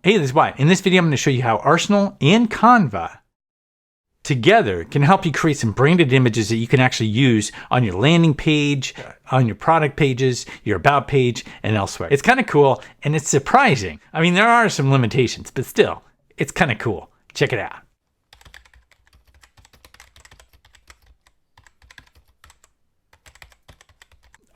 Hey, this is Wyatt. In this video, I'm going to show you how Arsenal and Canva together can help you create some branded images that you can actually use on your landing page, on your product pages, your about page, and elsewhere. It's kind of cool and it's surprising. I mean, there are some limitations, but still, it's kind of cool. Check it out.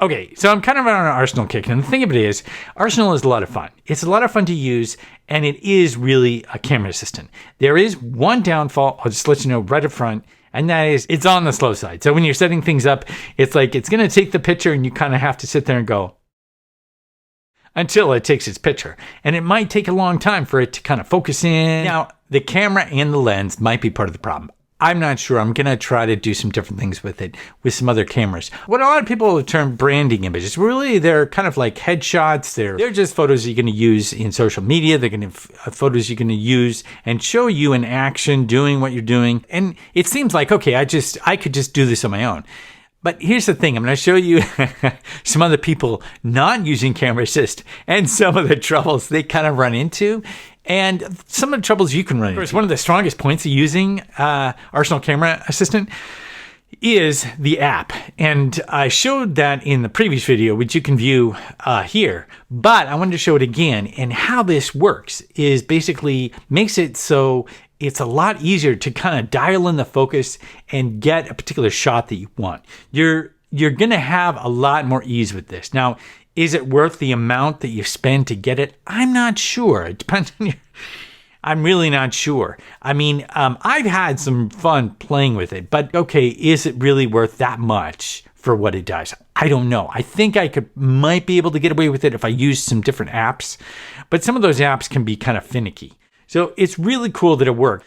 Okay, so I'm kind of on an Arsenal kick, and the thing of it is, Arsenal is a lot of fun. It's a lot of fun to use, and it is really a camera assistant. There is one downfall, I'll just let you know right up front, and that is it's on the slow side. So when you're setting things up, it's like it's going to take the picture, and you kind of have to sit there and go until it takes its picture. And it might take a long time for it to kind of focus in. Now, the camera and the lens might be part of the problem. I'm not sure. I'm going to try to do some different things with it, with some other cameras. What a lot of people term branding images, really, they're kind of like headshots. They're just photos you're going to use in social media. They're going to photos you're going to use and show you in action doing what you're doing. And it seems like, okay, I could just do this on my own. But here's the thing. I'm going to show you some other people not using Camera Assist and some of the troubles they kind of run into. And some of the troubles you can run into. One of the strongest points of using Arsenal Camera Assistant is the app. And I showed that in the previous video, which you can view here. But I wanted to show it again. And how this works is basically makes it so it's a lot easier to kind of dial in the focus and get a particular shot that you want. You're going to have a lot more ease with this. Now, is it worth the amount that you spend to get it? I'm not sure. It depends on you. I'm really not sure. I mean, I've had some fun playing with it, but okay, is it really worth that much for what it does? I don't know. I think I might be able to get away with it if I use some different apps, but some of those apps can be kind of finicky. So it's really cool that it worked.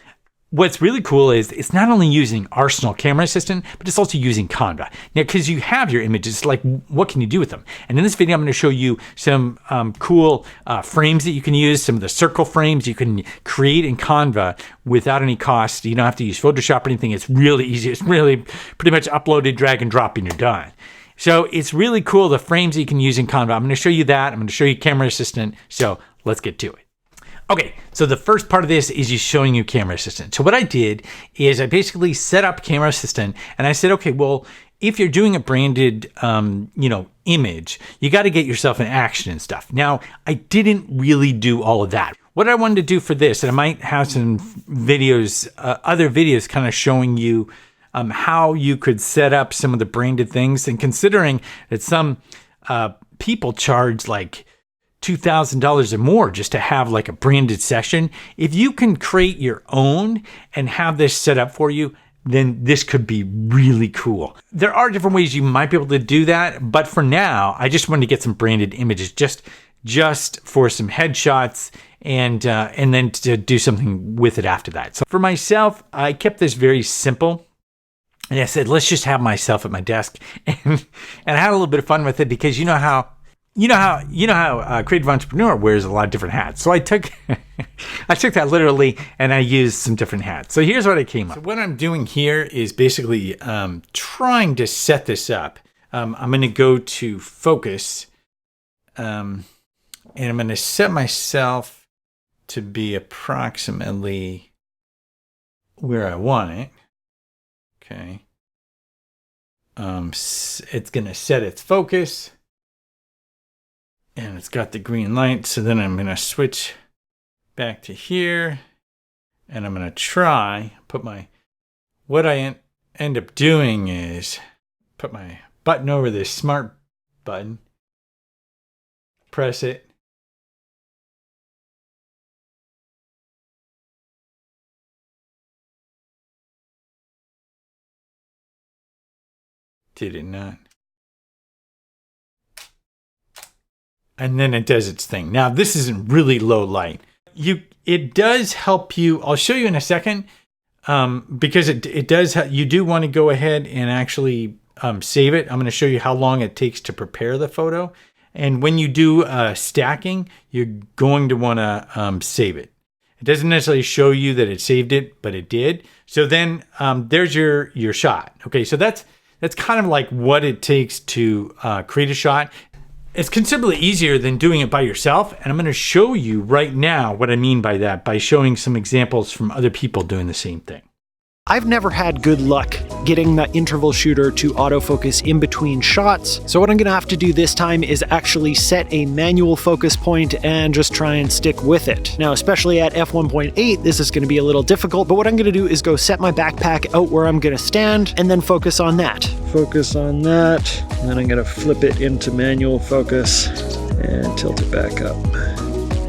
What's really cool is it's not only using Arsenal Camera Assistant, but it's also using Canva. Now, because you have your images, like what can you do with them? And in this video, I'm going to show you some cool frames that you can use, some of the circle frames you can create in Canva without any cost. You don't have to use Photoshop or anything. It's really easy. It's really pretty much uploaded, drag and drop, and you're done. So it's really cool, the frames that you can use in Canva. I'm going to show you that. I'm going to show you Camera Assistant. So let's get to it. Okay, so the first part of this is just showing you Camera Assistant. So what I did is I basically set up Camera Assistant and I said, okay, well, if you're doing a branded, image, you got to get yourself in action and stuff. Now, I didn't really do all of that. What I wanted to do for this, and I might have some videos, other videos kind of showing you how you could set up some of the branded things, and considering that some people charge like $2,000 or more just to have like a branded session. If you can create your own and have this set up for you, then this could be really cool. There are different ways you might be able to do that, but for now, I just wanted to get some branded images just for some headshots and then to do something with it after that. So for myself, I kept this very simple. And I said, let's just have myself at my desk, and I had a little bit of fun with it because you know how a creative entrepreneur wears a lot of different hats. So I took that literally and I used some different hats. So here's what I came up. So what I'm doing here is basically trying to set this up. I'm going to go to focus and I'm going to set myself to be approximately where I want it. Okay. It's going to set its focus. And it's got the green light, so then I'm going to switch back to here, and I'm going to what I end up doing is put my button over this smart button, press it, did it not? And then it does its thing. Now, this isn't really low light. It does help you. I'll show you in a second because it does. You do want to go ahead and actually save it. I'm going to show you how long it takes to prepare the photo. And when you do stacking, you're going to want to save it. It doesn't necessarily show you that it saved it, but it did. So then there's your shot. Okay, so that's kind of like what it takes to create a shot. It's considerably easier than doing it by yourself. And I'm going to show you right now what I mean by that by showing some examples from other people doing the same thing. I've never had good luck getting the interval shooter to autofocus in between shots, so what I'm gonna have to do this time is actually set a manual focus point and just try and stick with it. Now, especially at f1.8, this is gonna be a little difficult, but what I'm gonna do is go set my backpack out where I'm gonna stand and then focus on that. Focus on that, and then I'm gonna flip it into manual focus and tilt it back up.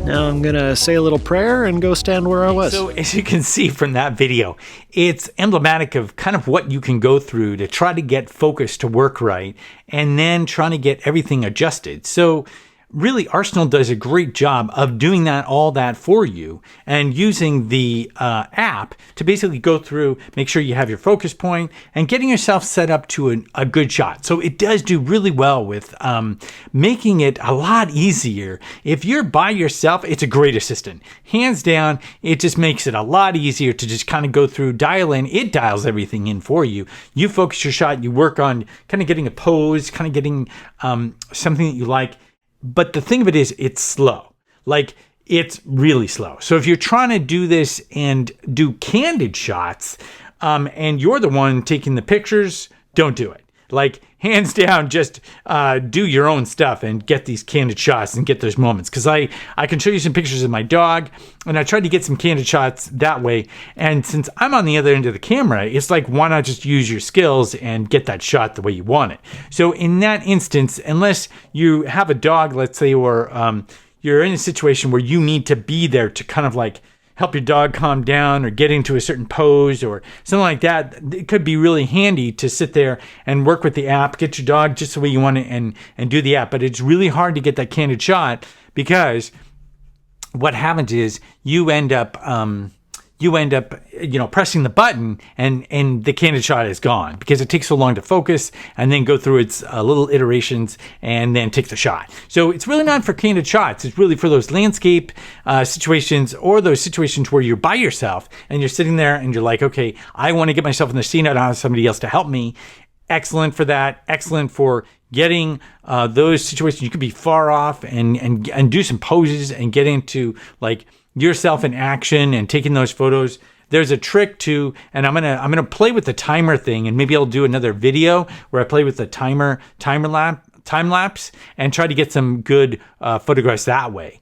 Now I'm gonna say a little prayer and go stand where I was. So as you can see from that video, it's emblematic of kind of what you can go through to try to get focus to work right and then trying to get everything adjusted. So really, Arsenal does a great job of doing all that for you and using the app to basically go through, make sure you have your focus point and getting yourself set up to a good shot. So it does do really well with making it a lot easier. If you're by yourself, it's a great assistant. Hands down, it just makes it a lot easier to just kind of go through, dial in. It dials everything in for you. You focus your shot, you work on kind of getting a pose, kind of getting something that you like. But the thing of it is, it's slow. Like, it's really slow. So if you're trying to do this and do candid shots, and you're the one taking the pictures, don't do it. Like, hands down, just do your own stuff and get these candid shots and get those moments. Because I can show you some pictures of my dog, and I tried to get some candid shots that way. And since I'm on the other end of the camera, it's like, why not just use your skills and get that shot the way you want it? So in that instance, unless you have a dog, let's say, or you're in a situation where you need to be there to kind of like help your dog calm down or get into a certain pose or something like that, it could be really handy to sit there and work with the app, get your dog just the way you want it and do the app. But it's really hard to get that candid shot because what happens is you end up pressing the button and the candid shot is gone because it takes so long to focus and then go through its little iterations and then take the shot. So it's really not for candid shots. It's really for those landscape situations or those situations where you're by yourself and you're sitting there and you're like, okay, I want to get myself in the scene. I don't have somebody else to help me. Excellent for that. Excellent for getting those situations. You could be far off and do some poses and get into like yourself in action and taking those photos. There's a trick to, and I'm gonna play with the timer thing, and maybe I'll do another video where I play with the time lapse and try to get some good photographs that way.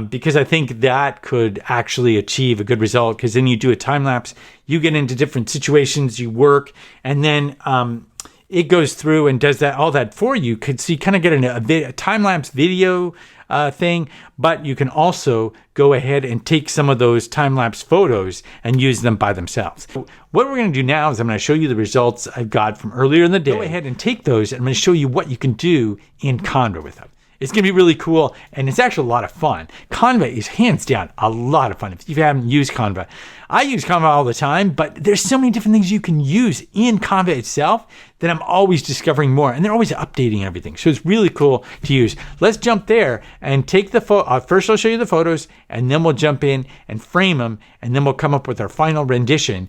Because I think that could actually achieve a good result. Because then you do a time lapse, you get into different situations, you work, and then it goes through and does all that for you. So you kind of get a time lapse video thing, but you can also go ahead and take some of those time-lapse photos and use them by themselves. So what we're going to do now is I'm going to show you the results I've got from earlier in the day. Go ahead and take those, and I'm going to show you what you can do in Canva with them. It's going to be really cool, and it's actually a lot of fun. Canva is hands down a lot of fun. If you haven't used Canva, I use Canva all the time, but there's so many different things you can use in Canva itself that I'm always discovering more, and they're always updating everything. So it's really cool to use. Let's jump there and take the photo. First, I'll show you the photos, and then we'll jump in and frame them, and then we'll come up with our final rendition.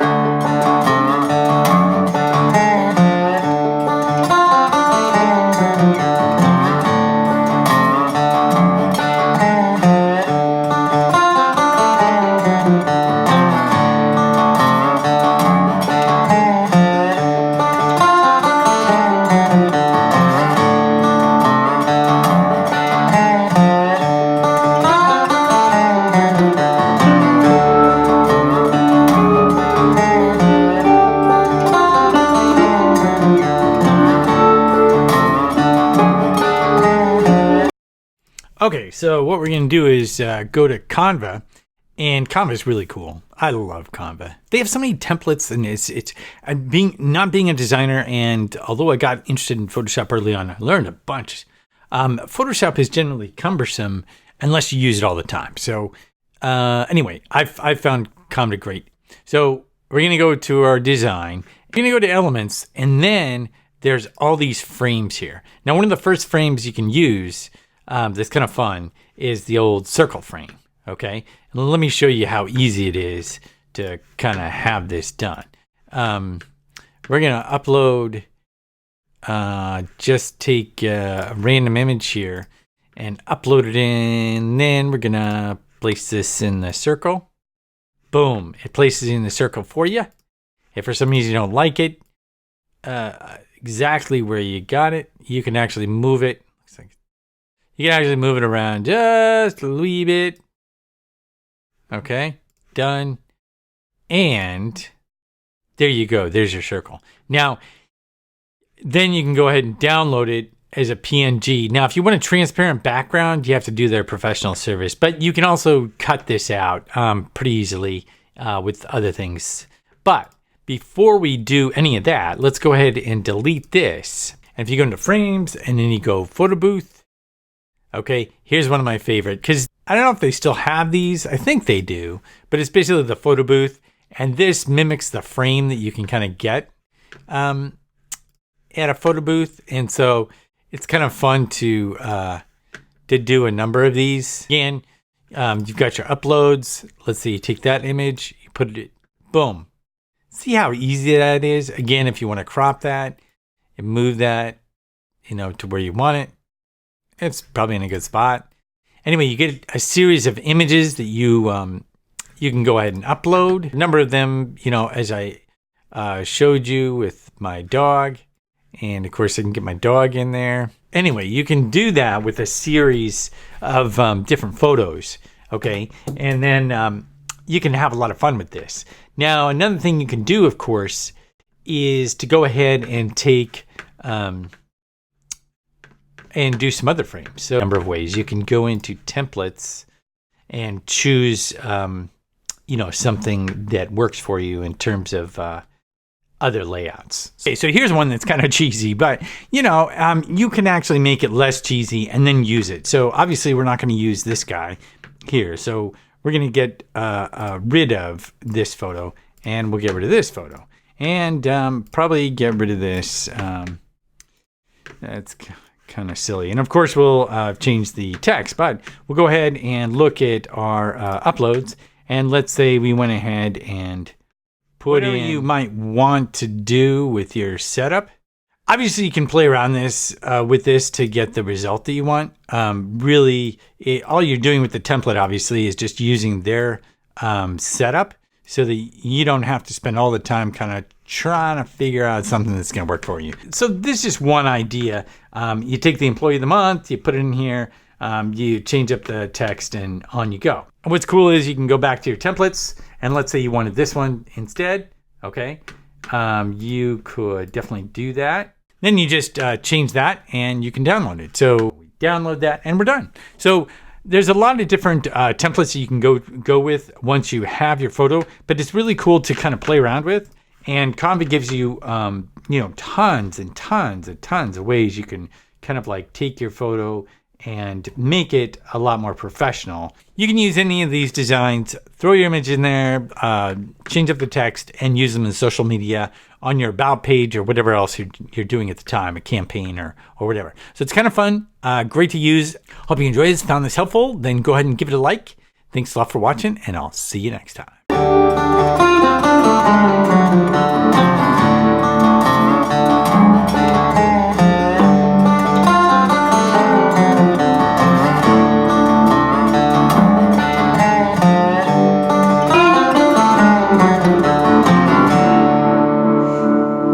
Okay, so what we're going to do is go to Canva, and Canva is really cool. I love Canva. They have so many templates, and it's not being a designer, and although I got interested in Photoshop early on, I learned a bunch. Photoshop is generally cumbersome unless you use it all the time. So anyway, I've found Canva great. So we're going to go to our design. We're going to go to elements, and then there's all these frames here. Now, one of the first frames you can use that's kind of fun is the old circle frame, okay? And let me show you how easy it is to kind of have this done. We're going to upload, just take a random image here. and upload it in. Then we're going to place this in the circle. Boom. It places it in the circle for you. If for some reason you don't like it, exactly where you got it, you can actually move it. Looks like you can actually move it around just a wee bit. Okay, done. And there you go. There's your circle. Now, then you can go ahead and download it as a PNG. Now, if you want a transparent background, you have to do their professional service, but you can also cut this out pretty easily with other things. But before we do any of that, let's go ahead and delete this. And if you go into frames and then you go photo booth, okay, here's one of my favorite, because I don't know if they still have these. I think they do, but it's basically the photo booth. And this mimics the frame that you can kind of get at a photo booth. And so it's kind of fun to do a number of these. Again, you've got your uploads. Let's say you take that image, you put it, boom. See how easy that is? Again, if you want to crop that and move that, to where you want it, it's probably in a good spot. Anyway, you get a series of images that you can go ahead and upload. A number of them, as I showed you with my dog. And of course, I can get my dog in there. Anyway, you can do that with a series of different photos. Okay. And then you can have a lot of fun with this. Now, another thing you can do, of course, is to go ahead and take and do some other frames. So a number of ways. You can go into templates and choose something that works for you in terms of other layouts. Okay, so here's one that's kind of cheesy, but you can actually make it less cheesy and then use it. So obviously we're not going to use this guy here. So we're going to get rid of this photo, and we'll get rid of this photo, and probably get rid of this. That's kind of silly. And of course we'll change the text, but we'll go ahead and look at our uploads. And let's say we went ahead and put in you might want to do with your setup. Obviously, you can play around with this to get the result that you want. Really, all you're doing with the template, obviously, is just using their setup so that you don't have to spend all the time kind of trying to figure out something that's going to work for you. So this is one idea. You take the employee of the month, you put it in here, you change up the text, and on you go. And what's cool is you can go back to your templates, and let's say you wanted this one instead. Okay, you could definitely do that. Then you just change that, and you can download it. So we download that, and we're done. So there's a lot of different templates that you can go with once you have your photo, but it's really cool to kind of play around with. And Canva gives you, tons and tons and tons of ways you can kind of like take your photo and make it a lot more professional. You can use any of these designs, throw your image in there, change up the text, and use them in social media, on your about page, or whatever else you're doing at the time, a campaign or whatever. So it's kind of fun, great to use. Hope you enjoyed this, found this helpful. Then go ahead and give it a like. Thanks a lot for watching, and I'll see you next time.